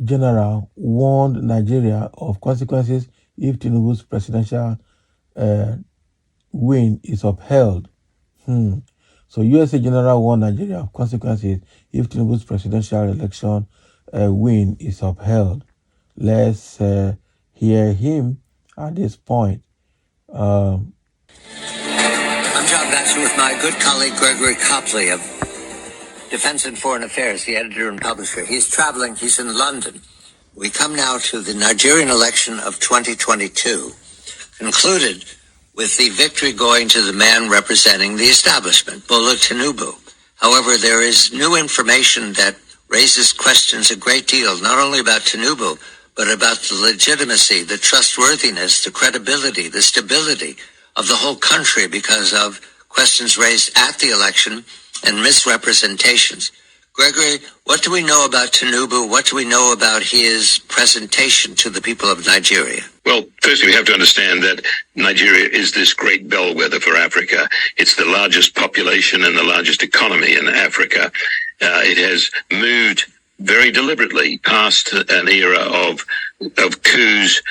general warned Nigeria of consequences if Tinubu's presidential win is upheld. So USA general warned Nigeria of consequences if Tinubu's presidential election win is upheld. Let's hear him at this point. I'm John Batson with my good colleague Gregory Copley of Defense and Foreign Affairs, the editor and publisher. He's traveling. He's in London. We come now to the Nigerian election of 2022, concluded with the victory going to the man representing the establishment, Bola Tinubu. However, there is new information that raises questions a great deal, not only about Tinubu, but about the legitimacy, the trustworthiness, the credibility, the stability of the whole country because of questions raised at the election and misrepresentations. Gregory, what do we know about Tinubu? What do we know about his presentation to the people of Nigeria? Well, firstly, we have to understand that Nigeria is this great bellwether for Africa. It's the largest population and the largest economy in Africa. It has moved very deliberately past an era of coups,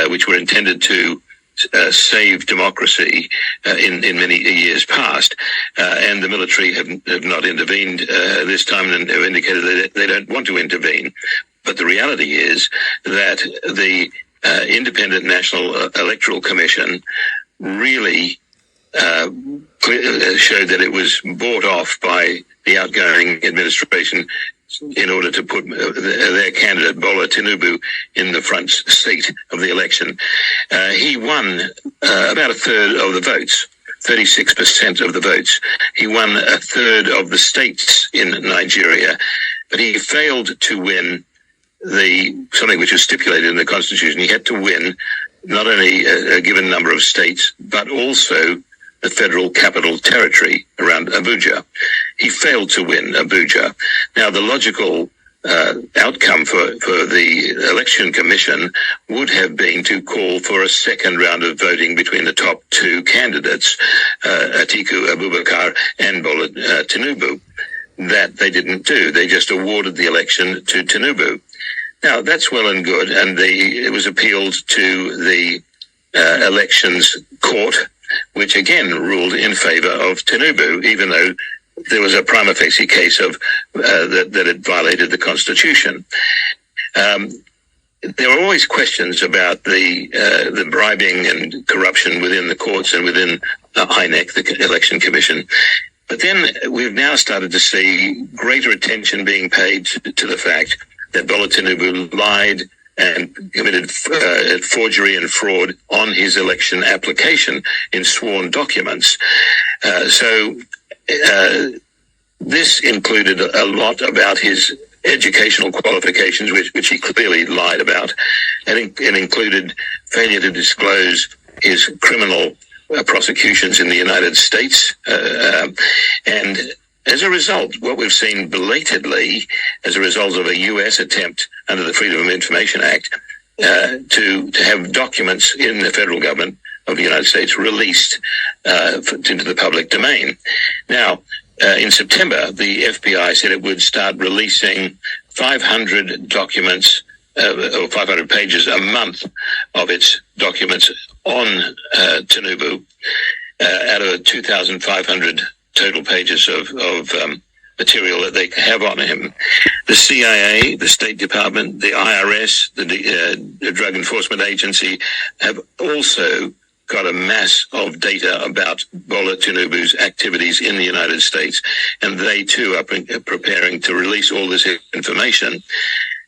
which were intended to save democracy in many years past, and the military have not intervened this time and have indicated that they don't want to intervene. But the reality is that the Independent National Electoral Commission really showed that it was bought off by the outgoing administration in order to put their candidate, Bola Tinubu, in the front seat of the election. He won about a third of the votes, 36% of the votes. He won a third of the states in Nigeria, but he failed to win something which was stipulated in the Constitution. He had to win not only a given number of states, but also the federal capital territory around Abuja. He failed to win Abuja. Now, the logical outcome for the election commission would have been to call for a second round of voting between the top two candidates, Atiku Abubakar and Bola Tinubu. That they didn't do. They just awarded the election to Tinubu. Now, that's well and good, and it was appealed to the elections court, which again ruled in favor of Tinubu, even though there was a prima facie case of that it violated the Constitution. There are always questions about the bribing and corruption within the courts and within INEC, the Election Commission. But then we've now started to see greater attention being paid to the fact that Bola Tinubu lied and committed forgery and fraud on his election application in sworn documents. This included a lot about his educational qualifications, which he clearly lied about, and it included failure to disclose his criminal prosecutions in the United States. And as a result, what we've seen belatedly, as a result of a U.S. attempt under the Freedom of Information Act to have documents in the federal government of the United States released into the public domain. Now, in September, the FBI said it would start releasing 500 documents or 500 pages a month of its documents on Tinubu out of 2,500 total pages of material that they have on him. The CIA, the State Department, the IRS, the Drug Enforcement Agency have also got a mass of data about Bola Tinubu's activities in the United States, and they too are preparing to release all this information.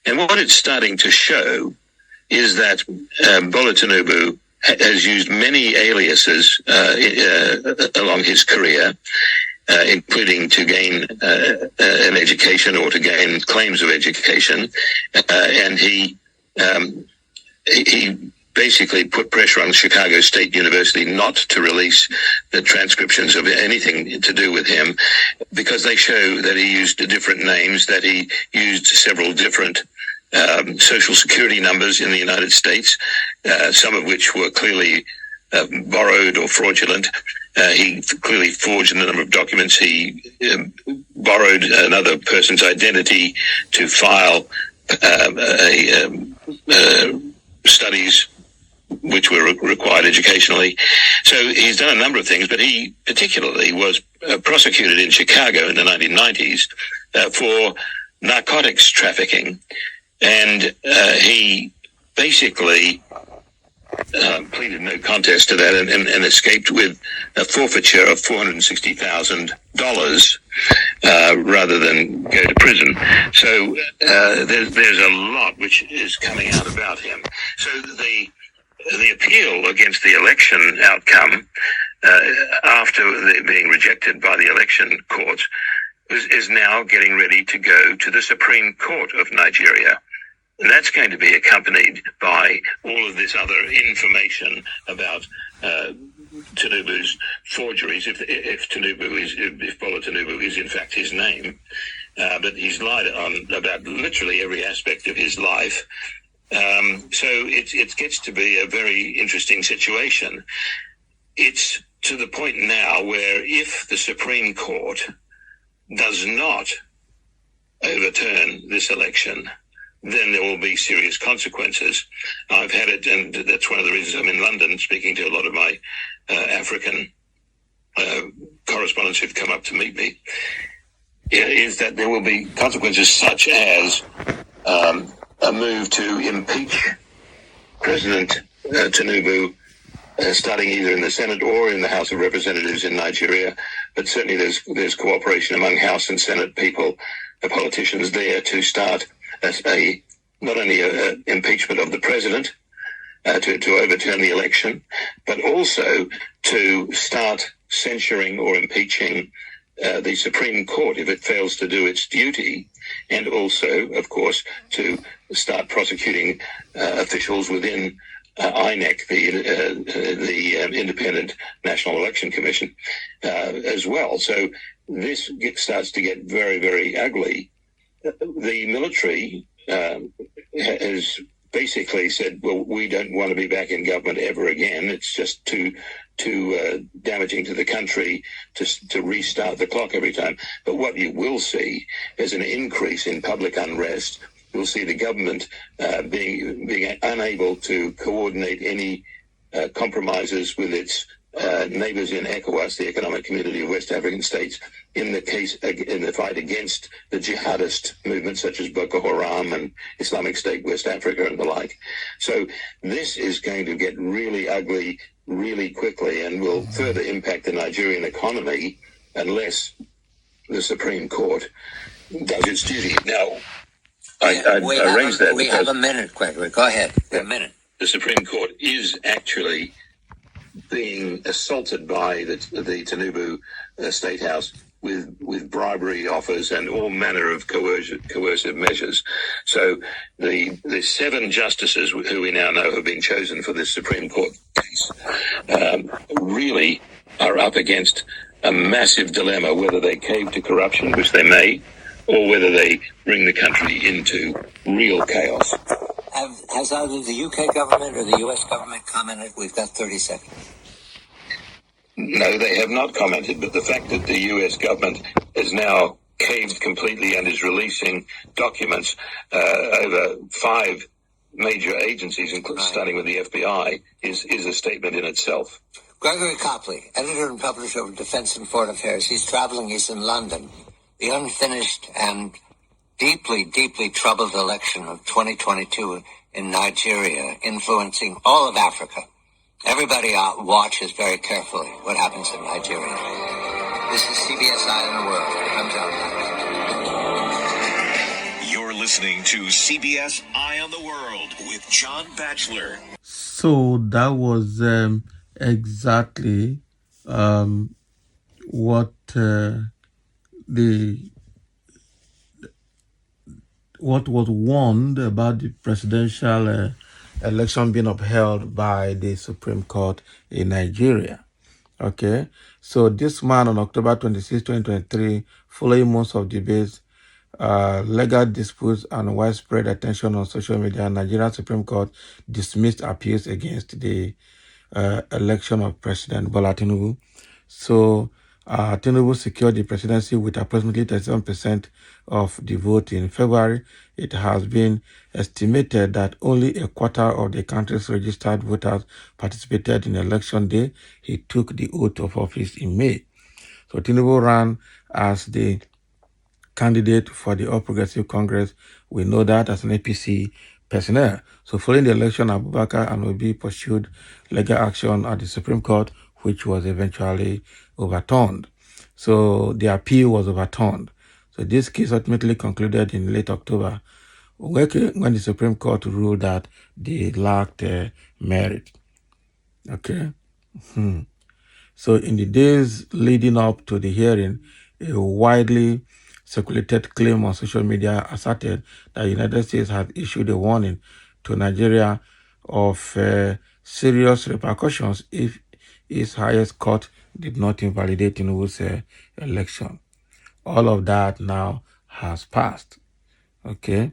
And what it's starting to show is that Bola Tinubu has used many aliases along his career, including to gain an education or to gain claims of education, and he basically put pressure on Chicago State University not to release the transcriptions of anything to do with him, because they show that he used different names, that he used several different social security numbers in the United States, some of which were clearly borrowed or fraudulent. He clearly forged a number of documents. He borrowed another person's identity to file studies which were required educationally. So he's done a number of things, but he particularly was prosecuted in Chicago in the 1990s for narcotics trafficking. And he basically pleaded no contest to that and escaped with a forfeiture of $460,000 rather than go to prison. So there's a lot which is coming out about him. So the appeal against the election outcome after being rejected by the election court is now getting ready to go to the Supreme Court of Nigeria. And that's going to be accompanied by all of this other information about Tinubu's forgeries, if Bola Tinubu is in fact his name. But he's lied on about literally every aspect of his life. So it gets to be a very interesting situation. It's to the point now where if the Supreme Court does not overturn this election, then there will be serious consequences. I've had it, and that's one of the reasons I'm in London speaking to a lot of my African correspondents who've come up to meet me, is that there will be consequences such as a move to impeach President Tinubu, starting either in the Senate or in the House of Representatives in Nigeria. But certainly there's cooperation among House and Senate people, the politicians there, to start not only an impeachment of the president to overturn the election, but also to start censuring or impeaching the Supreme Court if it fails to do its duty, and also, of course, to start prosecuting officials within INEC, the Independent National Election Commission, as well. So this starts to get very, very ugly. The military has basically said, well, we don't want to be back in government ever again. It's just too damaging to the country to restart the clock every time. But what you will see is an increase in public unrest. You'll see the government being unable to coordinate any compromises with its neighbors in ECOWAS, the Economic Community of West African States, in the fight against the jihadist movements such as Boko Haram and Islamic State West Africa and the like. So this is going to get really ugly really quickly and will further impact the Nigerian economy unless the Supreme Court does its duty. Now, I raised that. We have a minute, Gregory. Go ahead. A minute. The Supreme Court is actually being assaulted by the Tinubu State House with bribery offers and all manner of coercive measures. So the 7 justices who we now know have been chosen for this Supreme Court case really are up against a massive dilemma, whether they cave to corruption, which they may, or whether they bring the country into real chaos. Has either the UK government or the US government commented? We've got 30 seconds. No, they have not commented, but the fact that the US government has now caved completely and is releasing documents over 5 major agencies, starting with the FBI, is a statement in itself. Gregory Copley, editor and publisher of Defense and Foreign Affairs. He's traveling. He's in London. The unfinished and deeply, deeply troubled election of 2022 in Nigeria, influencing all of Africa. Everybody watches very carefully what happens in Nigeria. This is CBS Eye on the World. I'm John Batchelor. You're listening to CBS Eye on the World with John Batchelor. So that was exactly what what was warned about the presidential election being upheld by the Supreme Court in Nigeria. Okay, so this man on October 26, 2023, following months of debates, legal disputes, and widespread attention on social media, Nigerian Supreme Court dismissed appeals against the election of President Bola Tinubu. So Tinubu secured the presidency with approximately 37% of the vote in February. It has been estimated that only a quarter of the country's registered voters participated in election day. He took the oath of office in May. So Tinubu ran as the candidate for the All Progressive Congress. We know that as an APC personnel. So following the election, Abubakar and Obi pursued legal action at the Supreme Court, which was eventually overturned. So the appeal was overturned. So this case ultimately concluded in late October when the Supreme Court ruled that they lacked merit. Okay. So in the days leading up to the hearing, a widely circulated claim on social media asserted that the United States had issued a warning to Nigeria of serious repercussions if its highest court did not invalidate Tinubu's election. All of that now has passed. Okay.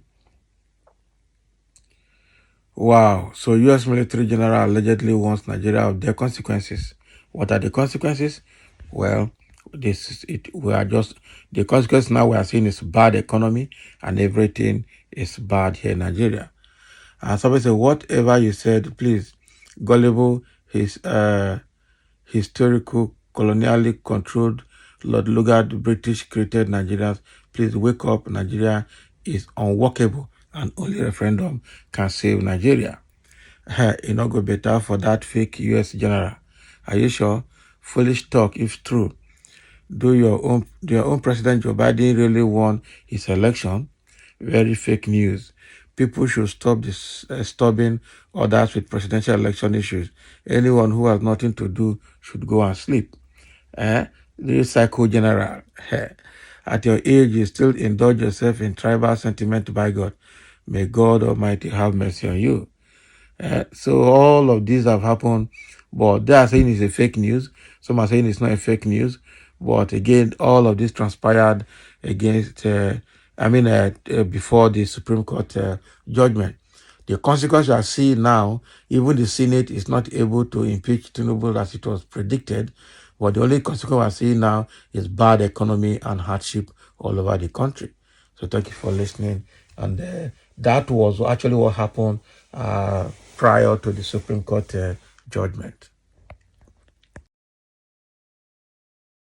Wow. So U.S. military general allegedly warns Nigeria of their consequences. What are the consequences? Well, we are just the consequence now we are seeing is bad economy and everything is bad here in Nigeria. And somebody said, whatever you said, please, gullible, historical, colonially controlled Lord Lugard, British created Nigerians. Please wake up. Nigeria is unworkable and only referendum can save Nigeria. It not go better for that fake US general. Are you sure? Foolish talk if true. Do your own President Joe Biden really won his election? Very fake news. People should stop disturbing others with presidential election issues. Anyone who has nothing to do should go and sleep. The psycho general. At your age, you still indulge yourself in tribal sentiment. By God, may God Almighty have mercy on you. So all of these have happened, but they are saying it's a fake news. Some are saying it's not a fake news. But again, all of this transpired against, before the Supreme Court judgment. The consequence you are seeing now, even the Senate is not able to impeach Tinubu as it was predicted. But the only consequence we are seeing now is bad economy and hardship all over the country. So thank you for listening. And that was actually what happened prior to the Supreme Court judgment.